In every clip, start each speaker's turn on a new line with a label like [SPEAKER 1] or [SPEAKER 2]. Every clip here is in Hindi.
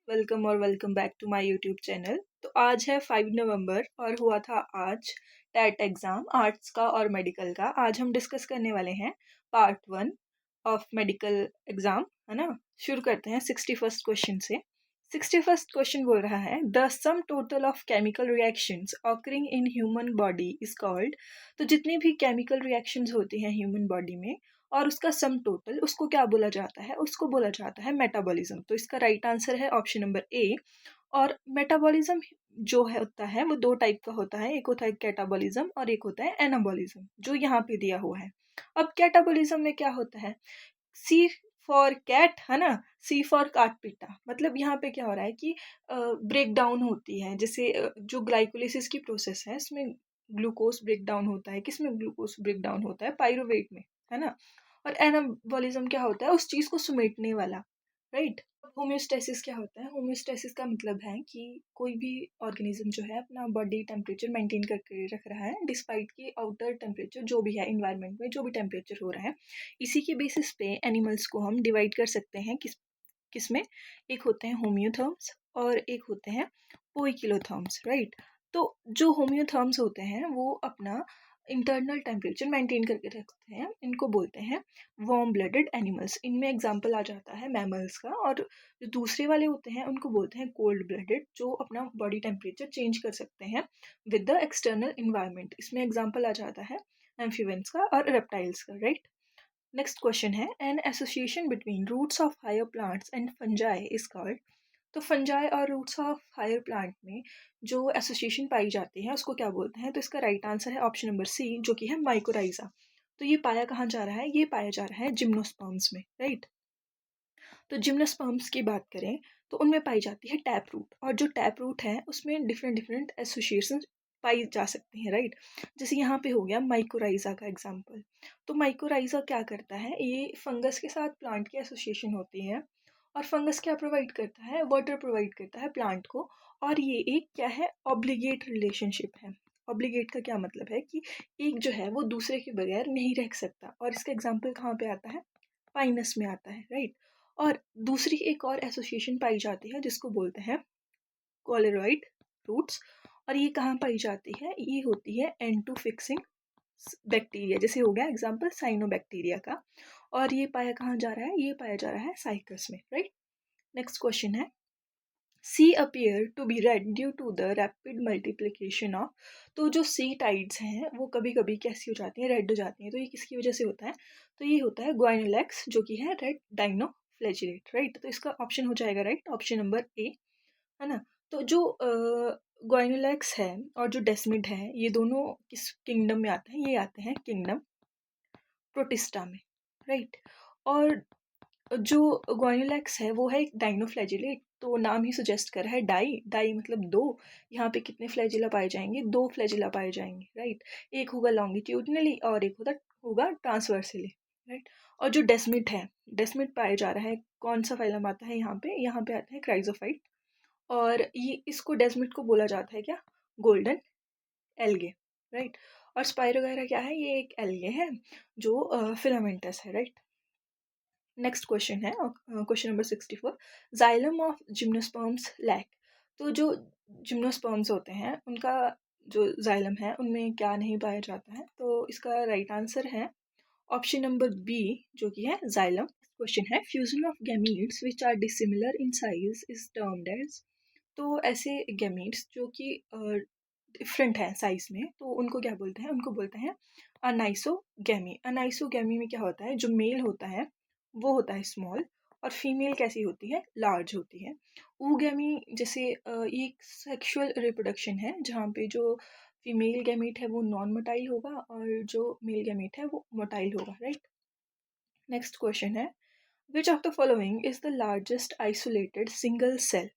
[SPEAKER 1] वेलकम और welcome back to my YouTube channel. तो आज है 5 नवंबर और हुआ था आज टेट एग्ज़ाम आर्ट्स का और मेडिकल का। आज हम डिस्कस करने वाले हैं पार्ट 1 ऑफ मेडिकल एग्ज़ाम, है ना। शुरू करते हैं 61st क्वेश्चन से। 61st क्वेश्चन बोल रहा है the sum total of chemical reactions occurring in human body is called. तो जितनी भी केमिकल रिएक्शंस होती हैं ह्यूमन बॉडी में और उसका सम टोटल, उसको क्या बोला जाता है? उसको बोला जाता है मेटाबॉलिज्म। तो इसका राइट आंसर है ऑप्शन नंबर ए। और मेटाबॉलिज्म जो है होता है वो दो टाइप का होता है, एक होता है कैटाबॉलिज्म और एक होता है एनाबॉलिज्म, जो यहाँ पे दिया हुआ है। अब कैटाबॉलिज्म में क्या होता है? सी फॉर कैट, है ना। सी फॉर काट पीटा, मतलब यहाँ पे क्या हो रहा है कि ब्रेक डाउन होती है। जैसे जो ग्लाइकोलिसिस की प्रोसेस है इसमें ग्लूकोज ब्रेक डाउन होता है। किसमें ग्लूकोज ब्रेक डाउन होता है? पायरुवेट में, है ना। और एनाबॉलिज्म क्या होता है? उस चीज़ को समेटने वाला, राइट। होम्योस्टेसिस क्या होता है? होम्योस्टेसिस का मतलब है कि कोई भी ऑर्गेनिज्म जो है अपना बॉडी टेम्परेचर मेंटेन करके रख रहा है डिस्पाइट की आउटर टेम्परेचर जो भी है इन्वायरमेंट में जो भी टेम्परेचर हो रहा है। इसी के बेसिस पे एनिमल्स को हम डिवाइड कर सकते हैं किस में। एक होते हैं होम्योथर्म्स और एक होते हैं पोइकिलोथर्म्स, राइट। तो जो होम्योथर्म्स होते हैं वो अपना इंटरनल टेम्परेचर मेंटेन करके रखते हैं, इनको बोलते हैं वार्म ब्लडेड एनिमल्स। इनमें एग्जांपल आ जाता है मैमल्स का। और जो दूसरे वाले होते हैं उनको बोलते हैं कोल्ड ब्लडेड, जो अपना बॉडी टेम्परेचर चेंज कर सकते हैं विद द एक्सटर्नल इन्वायरमेंट। इसमें एग्जांपल आ जाता है एम्फीबियंस का और रेप्टाइल्स का, राइट। नेक्स्ट क्वेश्चन है an association between roots of higher plants and fungi is called. तो फंजाई और रूट्स ऑफ हायर प्लांट में जो एसोसिएशन पाई जाती है उसको क्या बोलते हैं? तो इसका राइट आंसर है ऑप्शन नंबर सी, जो कि है माइकोराइजा। तो ये पाया कहाँ जा रहा है? ये पाया जा रहा है जिम्नोस्पर्म्स में, राइट। तो जिम्नोस्पर्म्स की बात करें तो उनमें पाई जाती है टैप रूट, और जो टैप रूट है उसमें डिफरेंट डिफरेंट एसोसिएशन पाई जा सकती हैं, राइट। जैसे यहाँ पे हो गया माइकोराइजा का एग्जाम्पल। तो माइकोराइजा क्या करता है? ये फंगस के साथ प्लांट की एसोसिएशन होती है। और फंगस क्या प्रोवाइड करता है? वाटर प्रोवाइड करता है प्लांट को। और ये एक क्या है? ऑब्लिगेट रिलेशनशिप है। ऑब्लिगेट का क्या मतलब है कि एक जो है वो दूसरे के बगैर नहीं रह सकता। और इसका एग्जाम्पल कहाँ पे आता है? पाइनस में आता है, राइट। और दूसरी एक और एसोसिएशन पाई जाती है जिसको बोलते हैं कोलेरॉइड रूट्स। और ये कहाँ पाई जाती है? ये होती है एंटू फिक्सिंग बैक्टीरिया। जैसे हो गया एग्जाम्पल साइनोबैक्टीरिया का। और ये पाया कहाँ जा रहा है? ये पाया जा रहा है साइकस में, राइट। नेक्स्ट क्वेश्चन है C appear to be red due to the rapid multiplication of. तो जो सी टाइड्स हैं वो कभी कभी कैसी हो जाती हैं? रेड हो जाती हैं। तो ये किसकी वजह से होता है? तो ये होता है ग्वाइनोलेक्स, जो कि है रेड डाइनोफ्लैजिलेट, राइट। तो इसका ऑप्शन हो जाएगा राइट, ऑप्शन नंबर ए, है ना। तो जो ग्वाइनोलेक्स है और जो डेस्मिड है ये दोनों किस किंगडम में आते हैं? ये आते हैं किंगडम प्रोटिस्टा में, राइट। और जो ग्वाइनोलेक्स है वो है एक डाइनोफ्लैजिलेट। तो नाम ही सजेस्ट कर रहा है डाई, डाई मतलब दो। यहाँ पे कितने फ्लैजिला पाए जाएंगे? दो फ्लैजिला पाए जाएंगे, राइट। एक होगा लॉन्गिट्यूडनली और एक होगा ट्रांसवर्सली, राइट। और जो डेस्मिड है, डेस्मिड पाया जा रहा है, कौन सा फाइलम आता है यहाँ पे? यहाँ पे आता है क्राइजोफाइट। और ये इसको डेस्मिड को बोला जाता है क्या? Golden algae, right. और स्पाइरो वगैरह क्या है? ये एक एल्गे है जो फिलामेंटस है, राइट। नेक्स्ट क्वेश्चन है question number 64, xylem of gymnosperms lack. तो जो जिम्नोस्पर्म्स होते हैं उनका जो जाइलम है उनमें क्या नहीं पाया जाता है? तो इसका राइट आंसर है ऑप्शन नंबर बी, जो कि है जाइलम। क्वेश्चन है fusion of gametes which are dissimilar in size is termed as. तो ऐसे गैमीट्स जो कि डिफरेंट है साइज में, तो उनको क्या बोलते हैं? उनको बोलते हैं अनाइसोगैमी। अनाइसोगैमी में क्या होता है? जो मेल होता है वो होता है स्मॉल, और फीमेल कैसी होती है? लार्ज होती है। ऊगैमी जैसे ये एक सेक्सुअल रिप्रोडक्शन है जहाँ पे जो फीमेल गैमीट है वो नॉन मोटाइल होगा और जो मेल गैमीट है वो मोटाइल होगा, राइट। नेक्स्ट क्वेश्चन है which of the following is the largest isolated single cell.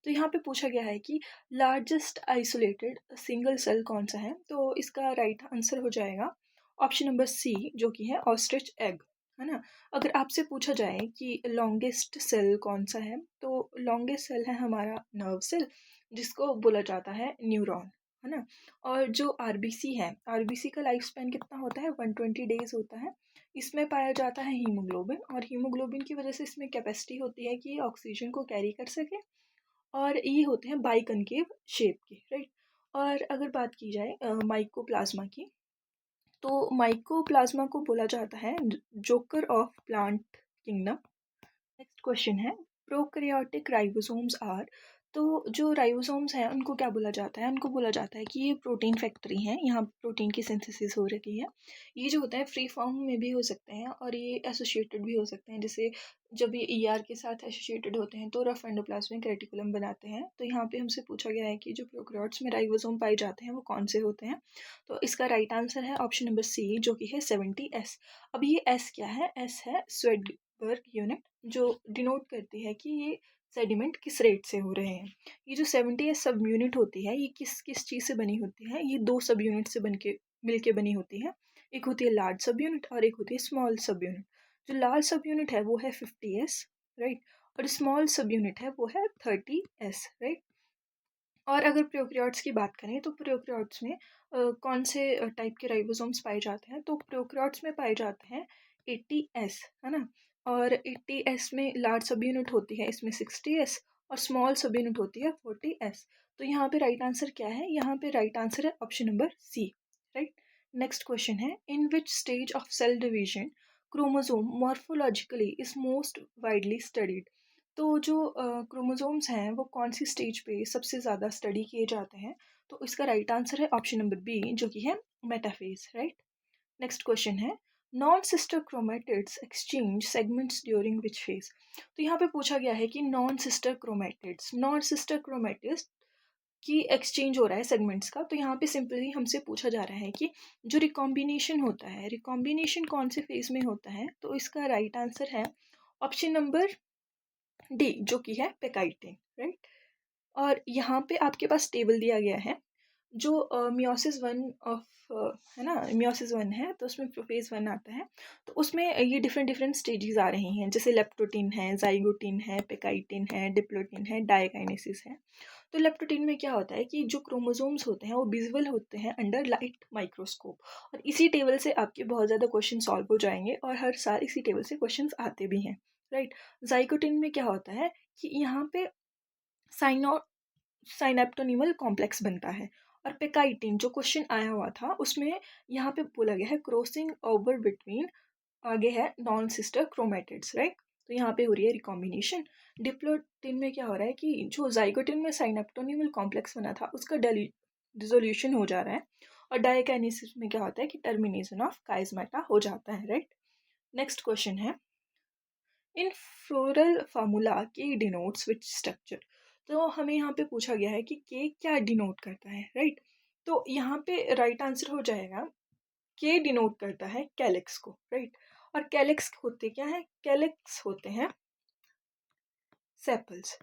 [SPEAKER 1] तो यहाँ पे पूछा गया है कि लार्जेस्ट आइसोलेटेड सिंगल सेल कौन सा है? तो इसका राइट आंसर हो जाएगा ऑप्शन नंबर सी, जो कि है ऑस्ट्रिच एग, है ना। अगर आपसे पूछा जाए कि लॉन्गेस्ट सेल कौन सा है, तो लॉन्गेस्ट सेल है हमारा नर्व सेल, जिसको बोला जाता है न्यूरॉन, है ना। और जो आरबीसी है, आरबीसी का लाइफ स्पैन कितना होता है? 120 डेज होता है। इसमें पाया जाता है हीमोग्लोबिन, और हीमोग्लोबिन की वजह से इसमें कैपेसिटी होती है कि ऑक्सीजन को कैरी कर सके और ये होते हैं बाइकनकेव शेप के, राइट। और अगर बात की जाए माइकोप्लाज्मा की, तो माइकोप्लाज्मा को बोला जाता है joker of plant kingdom. Next question है प्रोकैरियोटिक राइबोसोम्स आर। तो जो राइबोसोम्स हैं उनको क्या बोला जाता है? उनको बोला जाता है कि ये प्रोटीन फैक्ट्री हैं, यहाँ प्रोटीन की सिंथेसिस हो रही है। ये जो होता है फ्री फॉर्म में भी हो सकते हैं और ये एसोसिएटेड भी हो सकते हैं। जैसे जब ये ईआर के साथ एसोसिएटेड होते हैं तो रफ एंडोप्लाज्मिक रेटिकुलम बनाते हैं। तो यहाँ पे हमसे पूछा गया है कि जो प्रोकैरियोट्स में राइबोसोम पाए जाते हैं वो कौन से होते हैं। तो इसका राइट आंसर है ऑप्शन नंबर सी, जो कि है 70S। अब ये एस क्या है? एस है स्वेडबर्ग यूनिट, जो डिनोट करती है कि ये सेडिमेंट किस रेट से हो रहे हैं। ये जो 70S सब यूनिट होती है, ये किस किस चीज़ से बनी होती है? ये दो सब यूनिट से मिलके बनी होती है। एक होती है लार्ज सब यूनिट और एक होती है स्मॉल सब यूनिट। जो लार्ज सब यूनिट है वो है 50S, राइट। और स्मॉल सब यूनिट है वो है 30S, राइट। और अगर प्रोकैरियोट्स की बात करें तो प्रोकैरियोट्स में कौन से टाइप के राइबोसोम्स पाए जाते हैं? तो प्रोकैरियोट्स में पाए जाते हैं 80S, है ना। और 80S में लार्ज सब यूनिट होती है, इसमें 60S, और स्मॉल सब यूनिट होती है 40S। तो यहाँ पे राइट आंसर क्या है? यहाँ पे राइट आंसर है option number C, right. Next question है in which stage of cell division chromosome morphologically is most widely studied. तो जो क्रोमोसोम्स हैं वो कौन सी स्टेज पे सबसे ज़्यादा स्टडी किए जाते हैं? तो इसका राइट आंसर है ऑप्शन नंबर बी, जो कि है मेटाफेज, राइट। नेक्स्ट क्वेश्चन है non sister chromatids exchange segments during which phase. तो यहाँ पे पूछा गया है कि नॉन सिस्टर क्रोमेटिड्स की एक्सचेंज हो रहा है सेगमेंट्स का। तो यहाँ पे सिंपली हमसे पूछा जा रहा है कि जो रिकॉम्बिनेशन होता है, रिकॉम्बिनेशन कौन से फेज में होता है? तो इसका राइट आंसर है ऑप्शन नंबर डी, जो कि है पेकाइटिन, राइट। और यहाँ पे आपके पास टेबल दिया गया है जो मियोसिस वन ऑफ है ना, मियोसिस वन है तो उसमें प्रोफेज वन आता है। तो उसमें ये डिफरेंट डिफरेंट स्टेजेस आ रही हैं, जैसे लेप्टोटिन है, जाइगोटिन है, पेकाइटिन है, डिप्लोटिन है, डायकाइनेसिस है। तो लेप्टोटिन में क्या होता है कि जो क्रोमोसोम्स होते हैं वो विजिबल होते हैं अंडर लाइट माइक्रोस्कोप। और इसी टेबल से आपके बहुत ज़्यादा क्वेश्चन सॉल्व हो जाएंगे और हर साल इसी टेबल से क्वेश्चन आते भी हैं, राइट। जाइगोटिन में क्या होता है कि यहाँ पे साइनो साइनेप्टोनिमल कॉम्प्लेक्स बनता है। और पेकाइटिन जो क्वेश्चन आया हुआ था उसमें यहाँ पे बोला गया है क्रॉसिंग ओवर बिटवीन, आगे है नॉन सिस्टर क्रोमेटिड्स, राइट। तो यहाँ पे हो रही है रिकॉम्बिनेशन। डिप्लोटिन में क्या हो रहा है कि जो जाइगोटिन में साइनेप्टोनिमल कॉम्प्लेक्स बना था उसका डिसोल्यूशन हो जा रहा है। और डायकाइनेसिस में क्या होता है कि टर्मिनेशन ऑफ काइजमेटा हो जाता है, राइट। नेक्स्ट क्वेश्चन है इन फ्लोरल फार्मूला के डिनोट्स विच स्ट्रक्चर। तो हमें यहाँ पे पूछा गया है कि के क्या डिनोट करता है, राइट। तो यहाँ पे राइट आंसर हो जाएगा के डिनोट करता है कैलिक्स को, राइट। और कैलिक्स होते क्या है? कैलिक्स होते हैं सेपल्स,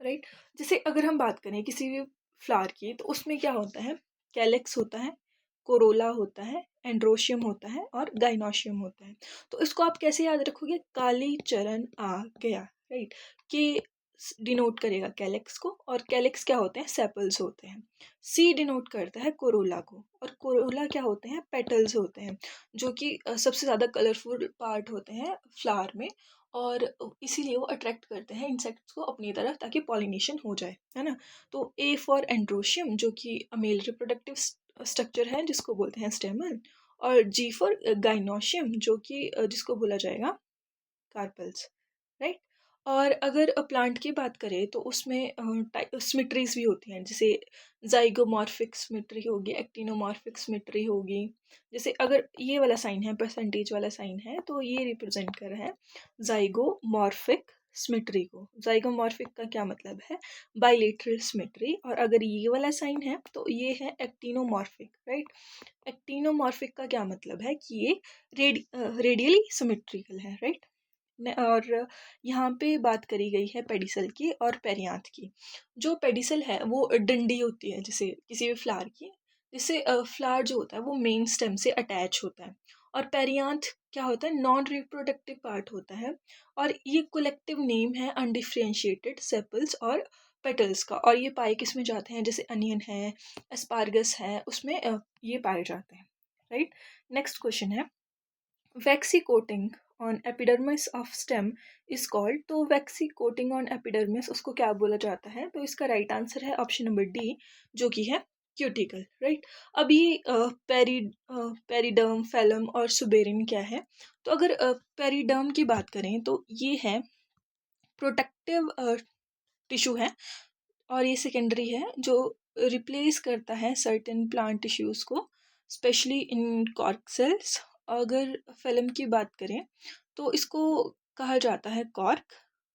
[SPEAKER 1] राइट। जैसे अगर हम बात करें किसी भी फ्लावर की तो उसमें क्या होता है? कैलिक्स होता है, कोरोला होता है, एंड्रोशियम होता है और गाइनोशियम होता है। तो इसको आप कैसे याद रखोगे? काली चरण आ गया, राइट। कि डिनोट करेगा कैलिक्स को और कैलिक्स क्या होते हैं? सेपल्स होते हैं। सी डिनोट करता है कोरोला को और कोरोला क्या होते हैं? पेटल्स होते हैं, जो कि सबसे ज़्यादा कलरफुल पार्ट होते हैं फ्लावर में। और इसीलिए वो अट्रैक्ट करते हैं इंसेक्ट्स को अपनी तरफ ताकि पॉलिनेशन हो जाए, है ना। तो ए फॉर एंड्रोशियम, जो कि मेल रिप्रोडक्टिव स्ट्रक्चर है जिसको बोलते हैं स्टेमन। और जी फॉर गाइनोशियम, जो कि जिसको बोला जाएगा कार्पल्स, राइट। और अगर प्लांट की बात करें तो उसमें सिमिट्रीज भी होती हैं, जैसे जाइगोमॉर्फिक सिमिट्री होगी, एक्टिनोमॉर्फिक सिमिट्री होगी। जैसे अगर ये वाला साइन है, परसेंटेज वाला साइन है, तो ये रिप्रेजेंट कर रहा है जाइगोमॉर्फिक सिमिट्री को। जाइगोमॉर्फिक का क्या मतलब है? Bilateral symmetry. और अगर ये वाला साइन है तो ये है एक्टिनोमॉर्फिक, राइट। एक्टिनोमॉर्फिक का क्या मतलब है कि ये रेडियली सिमिट्रिकल है, राइट। और यहाँ पे बात करी गई है पेडिसल की और पेरियांथ की। जो पेडिसल है वो डंडी होती है जैसे किसी भी फ्लावर की, जिससे फ्लावर जो होता है वो मेन स्टेम से अटैच होता है। और पेरियांथ क्या होता है? नॉन रिप्रोडक्टिव पार्ट होता है। और ये कलेक्टिव नेम है अनडिफ्रेंशिएटेड सेपल्स और पेटल्स का। और ये पाए किस में जाते हैं? जैसे अनियन है, एस्पार्गस है, उसमें ये पाए जाते हैं, राइट। नेक्स्ट क्वेश्चन है waxy coating on epidermis of stem is called, तो वैक्सी कोटिंग ऑन एपिडर्मिस उसको क्या बोला जाता है? तो इसका राइट आंसर है ऑप्शन नंबर डी, जो कि है क्यूटिकल, राइट। अब ये पेरिडर्म, फेलम और सुबेरिन क्या है? तो अगर पेरिडर्म की बात करें तो ये है प्रोटेक्टिव टिश्यू है, और ये सेकेंडरी है जो रिप्लेस करता है सर्टेन प्लांट टिश्यूज को, स्पेशली इन कॉर्क सेल्स। अगर फिल्म की बात करें तो इसको कहा जाता है कॉर्क,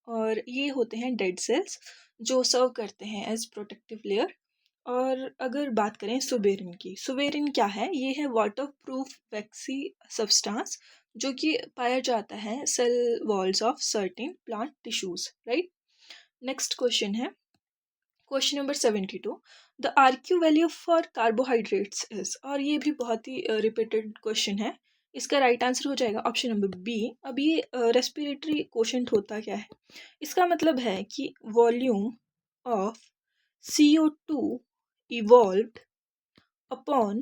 [SPEAKER 1] और ये होते हैं डेड सेल्स जो सर्व करते हैं एज प्रोटेक्टिव लेयर। और अगर बात करें सुबेरिन की, सुबेरिन क्या है? ये है वाटर प्रूफ वैक्सी सब्सटेंस जो कि पाया जाता है cell walls of certain plant tissues, right. Next question है question number 72, the RQ value for carbohydrates is, और ये भी बहुत ही रिपीटेड क्वेश्चन है। इसका राइट आंसर हो जाएगा ऑप्शन नंबर बी। अब ये रेस्पिरेटरी क्वोशंट होता क्या है? इसका मतलब है कि volume of CO2 evolved upon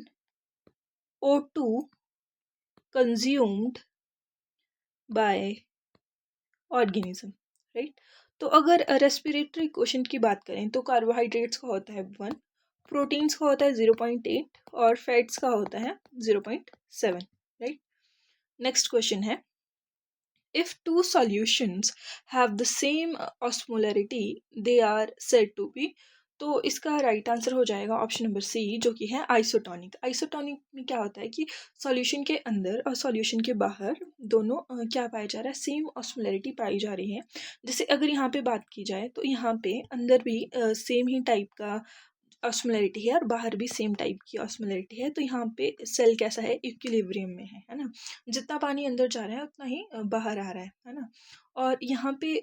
[SPEAKER 1] O2 consumed by organism, right. तो अगर रेस्पिरेटरी क्वोशंट की बात करें तो कार्बोहाइड्रेट्स का होता है 1, प्रोटीन्स का होता है 0.8 और फैट्स का होता है 0.7, राइट। नेक्स्ट क्वेश्चन है, if two solutions have the same osmolarity they are said to be, तो इसका राइट आंसर हो जाएगा ऑप्शन नंबर सी, जो कि है आइसोटोनिक। आइसोटोनिक में क्या होता है कि सॉल्यूशन के अंदर और सॉल्यूशन के बाहर दोनों क्या पाया जा रहा है? सेम ऑस्मोलैरिटी पाई जा रही है। जैसे अगर यहाँ पे बात की जाए तो यहाँ पे अंदर भी सेम ही टाइप का ऑस्मोलैरिटी है और बाहर भी सेम टाइप की ऑस्मोलैरिटी है। तो यहाँ पे सेल कैसा है? इक्विलिब्रियम में है ना। जितना पानी अंदर जा रहा है उतना ही बाहर आ रहा है ना। और यहाँ पे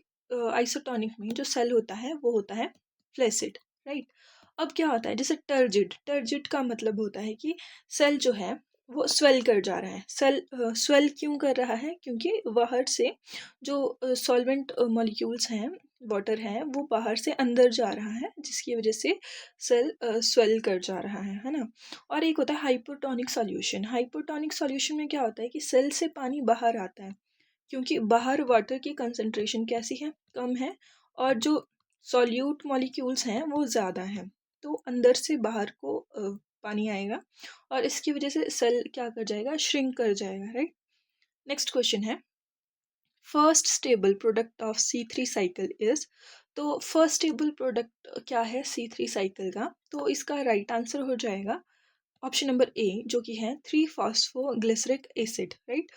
[SPEAKER 1] आइसोटोनिक में जो सेल होता है वो होता है फ्लैसिड, राइट। अब क्या होता है? जैसे टर्जिड, टर्जिड का मतलब होता है कि सेल जो है वो स्वेल कर जा रहा है। सेल स्वेल क्यों कर रहा है? क्योंकि बाहर से जो सॉल्वेंट मॉलिक्यूल्स हैं, वाटर है, वो बाहर से अंदर जा रहा है, जिसकी वजह से सेल स्वेल कर जा रहा है ना। और एक होता है हाइपोटोनिक सॉल्यूशन। हाइपोटोनिक सॉल्यूशन में क्या होता है कि सेल से पानी बाहर आता है, क्योंकि बाहर वाटर की कंसंट्रेशन कैसी है? कम है, और जो सॉल्यूट मॉलिक्यूल्स हैं वो ज़्यादा हैं, तो अंदर से बाहर को पानी आएगा और इसकी वजह से सेल क्या कर जाएगा? श्रिंक कर जाएगा, राइट। नेक्स्ट क्वेश्चन है, first stable product of C3 cycle is, तो फर्स्ट स्टेबल प्रोडक्ट क्या है C3 साइकिल का? तो इसका राइट आंसर हो जाएगा ऑप्शन नंबर ए, जो कि है 3-फॉस्फोग्लिसरिक एसिड, राइट।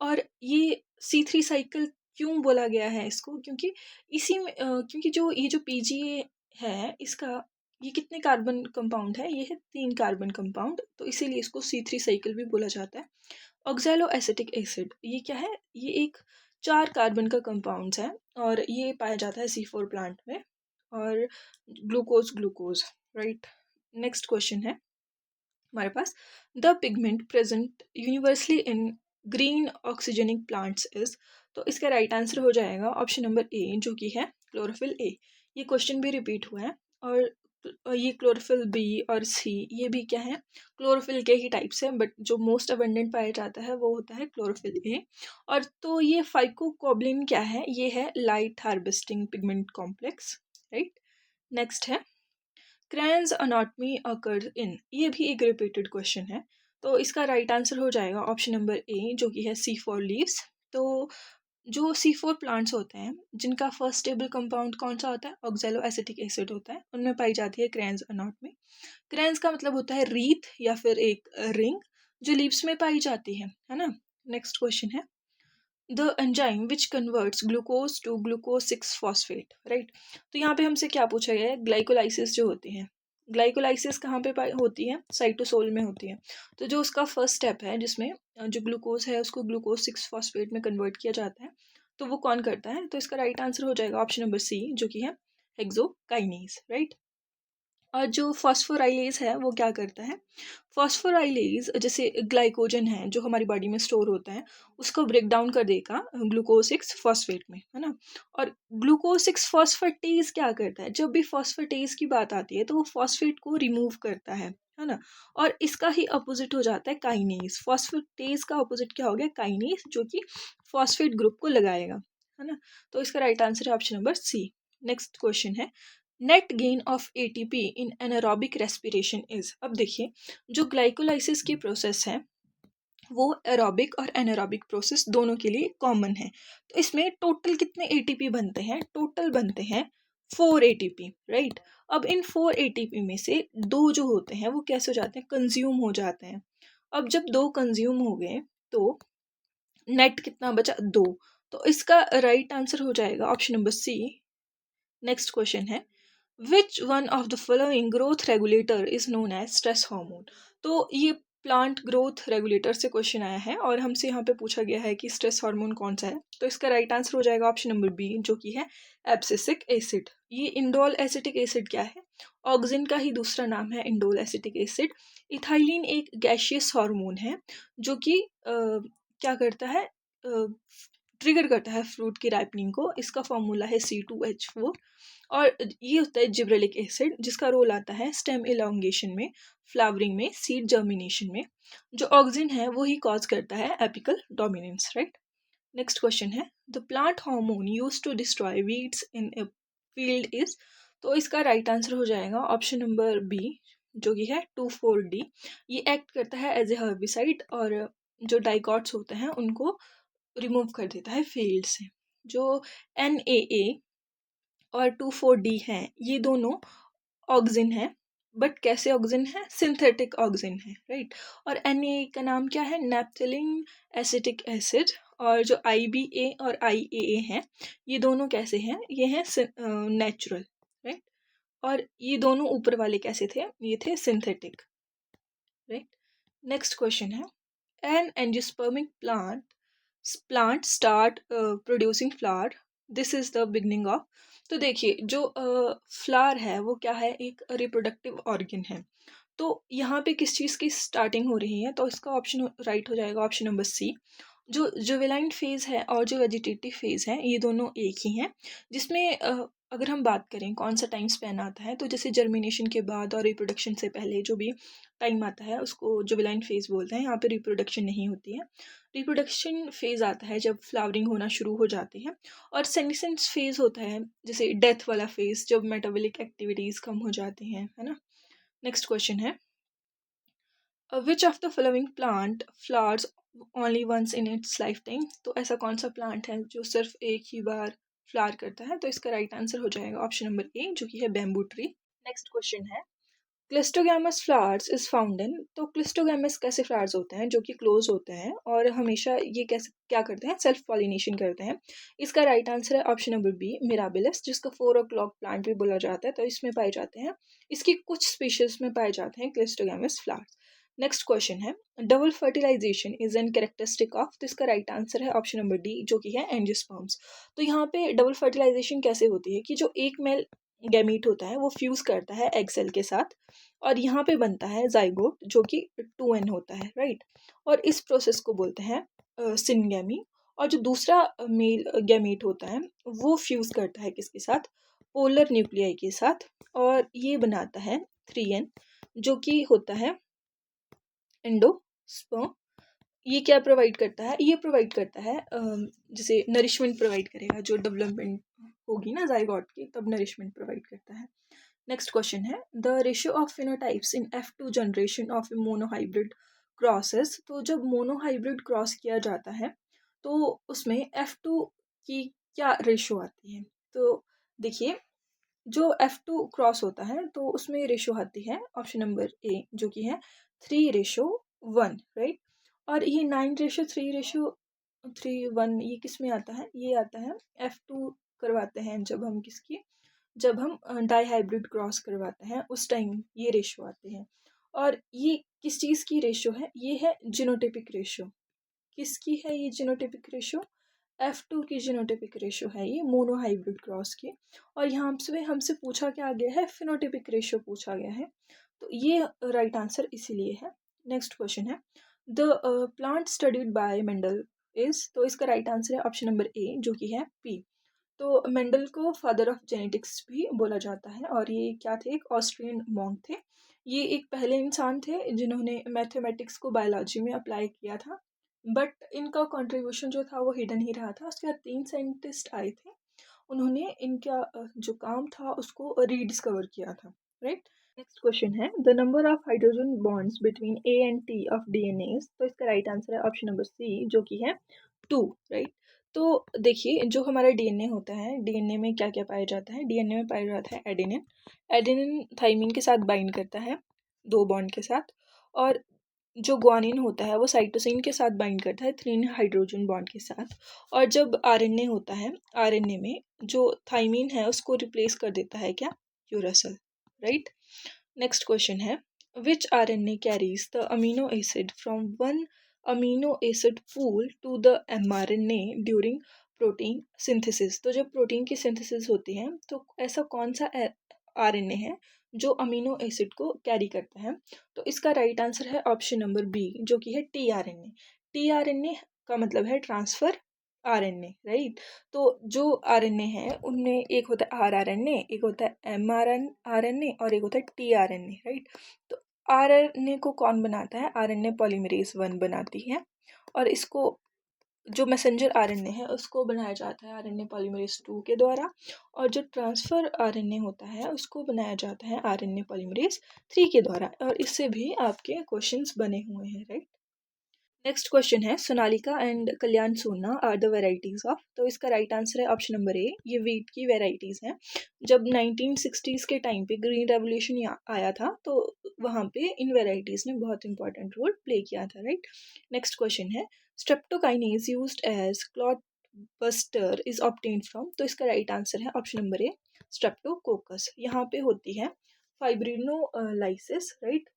[SPEAKER 1] और ये C3 साइकिल क्यों बोला गया है इसको? क्योंकि इसी में क्योंकि जो ये जो PGA है इसका, ये कितने कार्बन कंपाउंड है? ये है 3 कार्बन कंपाउंड, तो इसीलिए इसको C3 साइकिल भी बोला जाता है। ऑक्सैलो एसिटिक एसिड ये क्या है? ये एक 4 कार्बन का कंपाउंड है और ये पाया जाता है C4 प्लांट में। और glucose glucose, right. Next question है हमारे पास, the pigment present universally in green oxygenic plants is, तो इसका राइट आंसर हो जाएगा ऑप्शन नंबर ए, जो कि है क्लोरोफिल ए। ये क्वेश्चन भी रिपीट हुआ है, और ये क्लोरोफिल बी और सी ये भी क्या है? क्लोरोफिल के ही टाइप्स है, बट जो मोस्ट अबंडेंट पाया जाता है वो होता है क्लोरोफिल ए। और तो ये फाइकोकोब्लिन क्या है? ये है light harvesting pigment complex, right. Next है, क्रैन्स अनाटमी अकर्स इन, ये भी एक रिपीटेड क्वेश्चन है, तो इसका राइट आंसर हो जाएगा ऑप्शन नंबर ए, जो कि है C4 लीव्स। तो जो C4 प्लांट्स होते हैं जिनका फर्स्ट स्टेबल कंपाउंड कौन सा होता है? ऑक्सैलो एसिटिक एसिड होता है, उनमें पाई जाती है क्रैन्स अनाटमी। क्रैन्स का मतलब होता है रीथ या फिर एक रिंग जो लीव्स में पाई जाती है ना। नेक्स्ट क्वेश्चन है, the enzyme which converts glucose to glucose 6 phosphate, right. तो यहाँ पे हमसे क्या पूछा गया है? ग्लाइकोलाइसिस जो होती है, ग्लाइकोलाइसिस कहाँ पे होती है? साइटोसोल में होती है। तो जो उसका फर्स्ट स्टेप है जिसमें जो ग्लूकोज है उसको ग्लूकोज 6 फॉस्फेट में कन्वर्ट किया जाता है, तो वो कौन करता है? तो इसका राइट आंसर हो जाएगा ऑप्शन नंबर सी, जो कि है हेक्सोकाइनेज, राइट। और जो फॉस्फोराइलेज है वो क्या करता है? फॉस्फोराइलेज जैसे ग्लाइकोजन है जो हमारी बॉडी में स्टोर होता है, उसको ब्रेक डाउन कर देगा ग्लूकोज 6 फॉस्फेट में, है ना। और ग्लूकोज 6 फॉस्फेटेज क्या करता है? जब भी फॉस्फेटेज की बात आती है तो वो फॉस्फेट को रिमूव करता है है ना। और इसका ही अपोजिट हो जाता है काइनेज। फॉस्फेटेज का अपोजिट क्या हो गया, काइनेज, जो कि फॉस्फेट ग्रुप को लगाएगा, है ना। तो इसका राइट आंसर है option number C. Next question है net gain of ATP in anaerobic respiration is. अब देखिए, जो ग्लाइकोलाइसिस की प्रोसेस है वो एरोबिक और एनारोबिक प्रोसेस दोनों के लिए कॉमन है। तो इसमें टोटल कितने एटीपी बनते हैं, टोटल बनते हैं 4 एटीपी, राइट। अब इन 4 एटीपी में से 2 जो होते हैं वो कैसे हो जाते हैं, कंज्यूम हो जाते हैं। अब जब 2 कंज्यूम हो गए तो नेट कितना बचा, 2। तो इसका राइट आंसर हो जाएगा option number C. Next question है which one of the following growth regulator is known as stress hormone. तो ये प्लांट ग्रोथ रेगुलेटर से क्वेश्चन आया है और हमसे यहाँ पे पूछा गया है कि स्ट्रेस हार्मोन कौन सा है। तो इसका राइट आंसर हो जाएगा ऑप्शन नंबर बी, जो कि है एब्सिसिक एसिड। ये इंडोल एसिटिक एसिड क्या है, ऑक्सिन का ही दूसरा नाम है इंडोल एसिटिक एसिड। इथाइलिन एक गैशियस हार्मोन है जो कि क्या करता है, ट्रिगर करता है फ्रूट की राइपनिंग को। इसका फॉर्मूला है C2H4। और ये होता है जिब्रेलिक एसिड, जिसका रोल आता है स्टेम इलोंगेशन में, फ्लावरिंग में, सीड जर्मिनेशन में। जो ऑक्सिन है वो ही कॉज करता है apical dominance, right. Next question है the plant hormone used to destroy weeds in a field is. तो इसका राइट आंसर हो जाएगा ऑप्शन नंबर बी, जो कि है 2,4-D। ये एक्ट करता है एज ए हर्बिसाइड और जो डाइकॉट्स होते हैं उनको रिमूव कर देता है फील्ड से। जो NAA और 2,4-D हैं ये दोनों ऑक्सिन है, बट कैसे ऑक्सिन है, सिंथेटिक ऑक्सिन है, राइट। और NAA का नाम क्या है, नैप्थेलिन एसिटिक एसिड। और जो IBA और IAA हैं ये दोनों कैसे हैं, ये हैं नेचुरल, राइट। और ये दोनों ऊपर वाले कैसे थे, ये थे सिंथेटिक, राइट। नेक्स्ट क्वेश्चन है an angiospermic plant start producing flower, this is the beginning of. तो देखिए, जो फ्लावर है वो क्या है, एक रिप्रोडक्टिव ऑर्गन है। तो यहाँ पे किस चीज़ की स्टार्टिंग हो रही है, तो इसका ऑप्शन राइट हो जाएगा ऑप्शन नंबर सी। जो जुवेलाइन फेज है और जो वेजिटेटिव फेज है ये दोनों एक ही हैं, जिसमें अगर हम बात करें कौन सा टाइम स्पेन आता है, तो जैसे जर्मिनेशन के बाद और रिप्रोडक्शन से पहले जो भी टाइम आता है उसको जुवेलाइन फेज बोलते हैं। यहाँ पे रिप्रोडक्शन नहीं होती है। रिप्रोडक्शन फेज आता है जब फ्लावरिंग होना शुरू हो जाती है। और सेनिसेंस फेज होता है जैसे डेथ वाला फेज, जब मेटाबॉलिक एक्टिविटीज़ कम हो जाती हैं, है ना। नेक्स्ट क्वेश्चन है which of the following plant flowers only once in its life time. तो ऐसा कौन सा प्लांट है जो सिर्फ एक ही बार फ्लावर करता है, तो इसका राइट आंसर हो जाएगा ऑप्शन नंबर ए, जो कि है बैम्बू ट्री। नेक्स्ट क्वेश्चन है cleistogamous flowers is found in. तो क्लिस्टोगैमस कैसे फ्लावर्स होते हैं जो कि क्लोज होते हैं और हमेशा ये कैसे क्या करते हैं, सेल्फ पॉलिनेशन करते हैं। इसका राइट आंसर है ऑप्शन नंबर बी, मिराबिलस, जिसका 4 o'clock प्लांट भी बोला जाता है। तो इसमें पाए जाते हैं, इसकी कुछ स्पीशीज में पाए जाते हैं क्लिस्टोगैमस फ्लावर्स। नेक्स्ट क्वेश्चन है double fertilization is an characteristic of. तो इसका राइट आंसर है ऑप्शन नंबर डी, जो कि है एंजियोस्पर्म्स। तो यहाँ पे डबल फर्टिलाइजेशन कैसे होती है कि जो एक मेल गैमीट होता है वो फ्यूज करता है एग सेल के साथ और यहाँ पे बनता है जाइगोट, जो कि 2n होता है, राइट। और इस प्रोसेस को बोलते हैं सिनगैमी। और जो दूसरा मेल गैमीट होता है वो फ्यूज करता है किसके साथ, पोलर न्यूक्लियाई के साथ, और ये बनाता है 3n, जो कि होता है एंडोस्पर्म। ये क्या प्रोवाइड करता है, ये प्रोवाइड करता है जैसे नरिशमेंट प्रोवाइड करेगा, जो डेवलपमेंट होगी ना जाइगोट की तब नरिशमेंट प्रोवाइड करता है। नेक्स्ट क्वेश्चन है the ratio of phenotypes in F2 generation of A monohybrid crosses. तो जब मोनोहाइब्रिड क्रॉस किया जाता है तो उसमें F2 की क्या रेशियो आती है। तो देखिए, जो F2 क्रॉस होता है तो उसमें रेशो आती है ऑप्शन नंबर ए, जो कि है 3:1, राइट। और ये 9:3:1 ये किस में आता है, ये आता है F2 करवाते हैं जब हम किसकी, जब हम डाई हाइब्रिड क्रॉस करवाते हैं उस टाइम ये रेशो आते हैं। और ये किस चीज़ की रेशो है, ये है जिनोटिपिक रेशो। किसकी है ये जिनोटिपिक रेशो, F2 की जिनोटिपिक रेशो है ये मोनोहाइब्रिड क्रॉस की। और यहाँ से हमसे पूछा क्या गया है, फिनोटिपिक रेशो पूछा गया है, तो ये राइट आंसर इसीलिए है। नेक्स्ट क्वेश्चन है the plant studied by Mendel is. तो इसका राइट आंसर है ऑप्शन नंबर ए, जो कि है पी। तो मेंडल को फादर ऑफ जेनेटिक्स भी बोला जाता है, और ये क्या थे, एक ऑस्ट्रियन मॉन्क थे। ये एक पहले इंसान थे जिन्होंने मैथमेटिक्स को बायोलॉजी में अप्लाई किया था, बट इनका कंट्रीब्यूशन जो था वो हिडन ही रहा था। उसके बाद 3 साइंटिस्ट आए थे, उन्होंने इनका जो काम था उसको रीडिस्कवर किया था, राइट। नेक्स्ट क्वेश्चन है, the number of hydrogen bonds between A and T of DNA. तो इसका राइट आंसर है ऑप्शन नंबर सी, जो कि है 2, राइट। तो देखिए, जो हमारा डीएनए होता है, डीएनए में क्या क्या पाया जाता है, डीएनए में पाया जाता है एडेनिन। एडेनिन थाइमिन के साथ बाइंड करता है 2 बॉन्ड के साथ, और जो ग्वानिन होता है वो साइटोसिन के साथ बाइंड करता है 3 हाइड्रोजन बॉन्ड के साथ। और जब आरएनए होता है, आरएनए में जो थाइमिन है उसको रिप्लेस कर देता है क्या, यूरासिल, राइट। नेक्स्ट क्वेश्चन है, which RNA carries the amino acid from one amino acid pool to the mRNA during protein synthesis. तो जब प्रोटीन की सिंथेसिस होती है तो ऐसा कौन सा आरएनए है जो अमीनो एसिड को कैरी करता है। तो इसका राइट आंसर है ऑप्शन नंबर बी, जो कि है टीआरएनए। टीआरएनए का मतलब है ट्रांसफर आरएनए, राइट। तो जो आरएनए है उनमें एक होता है आरआरएनए, एक होता है एमआरएनए, और एक होता है टीआरएनए, राइट। तो आरएनए को कौन बनाता है, आरएनए पॉलीमरेज 1 बनाती है, और इसको जो मैसेंजर आरएनए है उसको बनाया जाता है आरएनए पॉलीमरेज 2 के द्वारा, और जो ट्रांसफर आरएनए होता है उसको बनाया जाता है आरएनए पॉलीमरेज 3 के द्वारा। और इससे भी आपके क्वेश्चंस बने हुए हैं, राइट। नेक्स्ट क्वेश्चन है, सोनालिका एंड कल्याण सोना आर द वेराइटीज ऑफ। तो इसका राइट आंसर है ऑप्शन नंबर ए, ये वीट की वेराइटीज हैं। जब 1960s के टाइम पे ग्रीन रेवोल्यूशन आया था तो वहाँ पे इन वेराइटीज ने बहुत इंपॉर्टेंट रोल प्ले किया था, राइट। नेक्स्ट क्वेश्चन है, streptokinase used as clot buster is obtained from. तो इसका राइट आंसर है ऑप्शन नंबर ए, स्ट्रेप्टोकोकस। यहाँ पे होती है फाइब्रिनोलाइसिस, राइट।